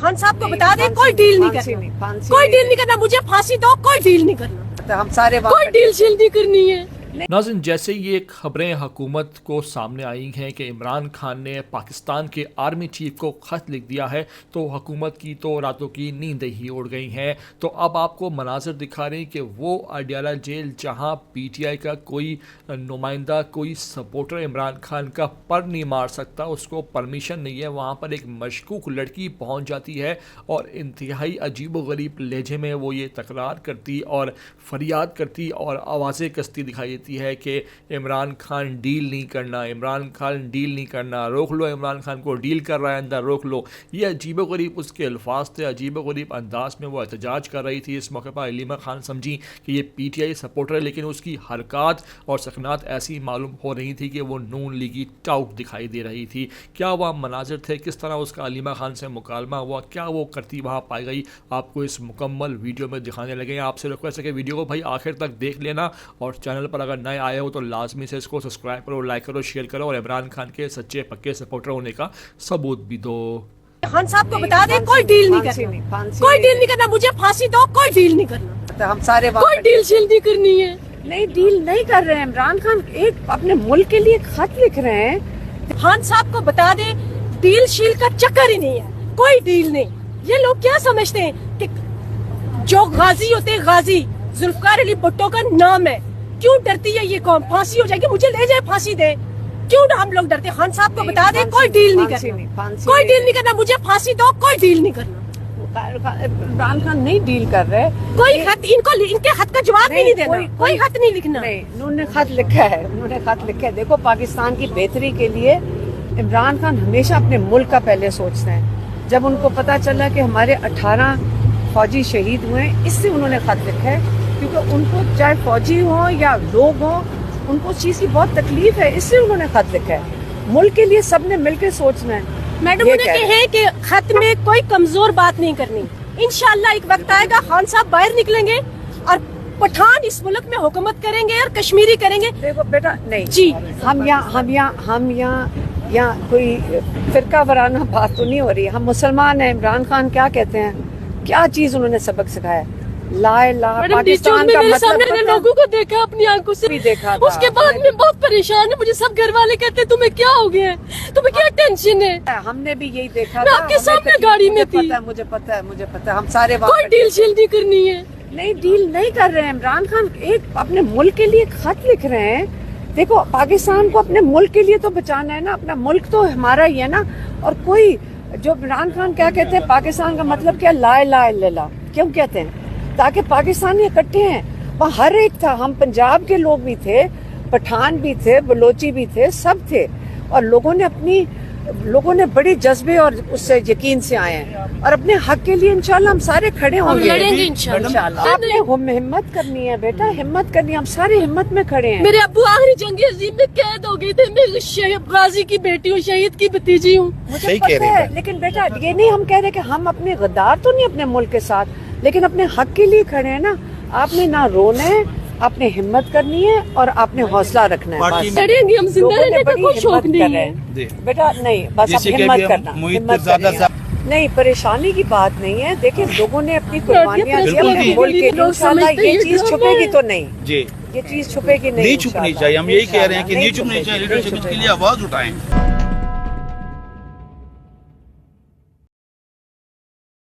खान साहब को बता दें कोई डील नहीं करना, कोई डील नहीं करना, मुझे फांसी दो, कोई डील नहीं करना, हम सारे कोई डील शील नहीं करनी है। नाज़रीन, जैसे ये खबरें हुकूमत को सामने आई हैं कि इमरान खान ने पाकिस्तान के आर्मी चीफ को ख़त लिख दिया है, तो हुकूमत की तो रातों की नींद ही उड़ गई हैं। तो अब आपको मनाज़र दिखा रहे हैं कि वो अडियाला जेल जहां पीटीआई का कोई नुमाइंदा, कोई सपोर्टर इमरान खान का पर नहीं मार सकता, उसको परमिशन नहीं है, वहाँ पर एक मशकूक लड़की पहुँच जाती है और इंतहाई अजीब व गरीब लहजे में वो ये तकरार करती और फरियाद करती और आवाज़ें कसती दिखाई देती है कि इमरान खान डील नहीं करना, इमरान खान डील नहीं करना, रोक लो इमरान खान को, डील कर रहा है अंदर, रोक लो। ये अजीब व गरीब उसके अल्फाज थे, अजीब व गरीब अंदाज में वो एहतजाज कर रही थी। इस मौके पर अलीमा खान समझी कि ये पीटीआई सपोर्टर है, लेकिन उसकी हरकत और सकनात ऐसी मालूम हो रही थी कि वो नून लीगी टाउट दिखाई दे रही थी। क्या वह मनाजिर थे, किस तरह उसका अलीमा खान से मुकालमा हुआ, क्या वो करती वहाँ पाई गई, आपको इस मुकम्मल वीडियो में दिखाने लगे। आपसे रिक्वेस्ट है कि वीडियो को भाई आखिर तक देख लेना और चैनल पर अगर नए आए हो तो लाजमी से इसको सब्सक्राइब करो, लाइक करो, शेयर करो और इमरान खान के सच्चे पक्के सपोर्टर होने का सबूत भी दो। खान साहब को बता दें कोई डील नहीं करना, कोई डील नहीं करना, मुझे फांसी दो, कोई डील नहीं करना, हम सारे कोई डील शील नहीं करनी है। नहीं, डील नहीं कर रहे हैं। इमरान खान एक अपने मुल्क के लिए खत लिख रहे हैं। खान साहब को बता दें डील शील का चक्कर ही नहीं है, कोई डील नहीं। ये लोग क्या समझते हैं कि जो गाजी होते हैं, गाजी जुल्फकार अली भुट्टो का नाम है, क्यों डरती है ये कौम, फांसी हो जाएगी, मुझे ले जाए फांसी दे, क्यों हम लोग डरते? खान साहब को बता दें कोई डील नहीं करना, कोई डील नहीं करना, मुझे फांसी दो, कोई डील नहीं करना। इमरान खान नहीं डील कर रहे, कोई खत इनको, इनके खत का जवाब नहीं देना, कोई खत नहीं लिखना। उन्होंने खत लिखा है, उन्होंने खत लिखा है। देखो, पाकिस्तान की बेहतरी के लिए इमरान खान हमेशा अपने मुल्क का पहले सोचते हैं। जब उनको पता चला कि हमारे 18 फौजी शहीद हुए, इससे उन्होंने खत लिखा है, क्योंकि उनको चाहे फौजी हो या लोग हो, उनको उस चीज की बहुत तकलीफ है, इससे उन्होंने खत लिखा है। मुल्क के लिए सबने मिलकर सोचना है। मैडम उन्हें कहे कि खत में कोई कमजोर बात नहीं करनी। इंशाल्लाह एक वक्त आएगा, खान साहब बाहर निकलेंगे और पठान इस मुल्क में हुकूमत करेंगे और कश्मीरी करेंगे। देखो बेटा, नहीं जी, हम यहाँ कोई फिरका वराना बात तो नहीं हो रही। हम मुसलमान हैं। इमरान खान क्या कहते हैं, क्या चीज उन्होंने सबक सिखाया? ला पाकिस्तान का मतलब लोगों को देखा, अपनी आंखों से भी देखा। उसके बाद में बहुत परेशान है। मुझे सब घर वाले कहते हैं तुम्हें क्या हो गया है, तुम्हें क्या टेंशन है? हमने भी यही देखा। मैं आपके सामने गाड़ी में थी। मुझे पता है, हम सारे कोई डील शील नहीं करनी है। नहीं, डील नहीं कर रहे हैं। इमरान खान एक अपने मुल्क के लिए खत लिख रहे हैं। देखो, पाकिस्तान को अपने मुल्क के लिए तो बचाना है ना, अपना मुल्क तो हमारा ही है ना। और कोई जो इमरान खान क्या कहते हैं, पाकिस्तान का मतलब क्या, ला इलाहा इल्लल्लाह क्यों कहते हैं? ताकि पाकिस्तानी इकट्ठे हैं। वहाँ हर एक था, हम पंजाब के लोग भी थे, पठान भी थे, बलोची भी थे, सब थे। और लोगों ने बड़े जज्बे और उससे यकीन से आए हैं और अपने हक के लिए इंशाल्लाह हम सारे खड़े होंगे। इंशाल्लाह आपने हिम्मत करनी है बेटा, हिम्मत करनी है। हम सारे हिम्मत में खड़े हैं। मेरे अब्बू आखिरी जंग अजीम में कैद हो गए थे। मैं शहीद गाजी की बेटी हूँ, शहीद की भतीजी हूँ। मुझे पता है, लेकिन बेटा ये नहीं हम कह रहे कि हम अपने गद्दार तो नहीं अपने मुल्क के साथ, लेकिन अपने हक के लिए खड़े हैं ना। आपने ना रोना है, आपने हिम्मत करनी है और आपने हौसला रखना है। लड़ेंगे हम, जिंदा रहने का कोई शौक नहीं है बेटा। नहीं, बस आप हिम्मत करना, हिम्मत करना। नहीं, परेशानी की बात नहीं है। देखिए, लोगों ने अपनी कुर्बानियां दी अपने मुल्क के लिए। इंशाल्लाह ये चीज छुपेगी तो नहीं जी, ये चीज छुपेगी नहीं, छुपनी चाहिए। हम यही कह रहे हैं कि नहीं छुपनी चाहिए। लीडरशिप के लिए आवाज उठाएं।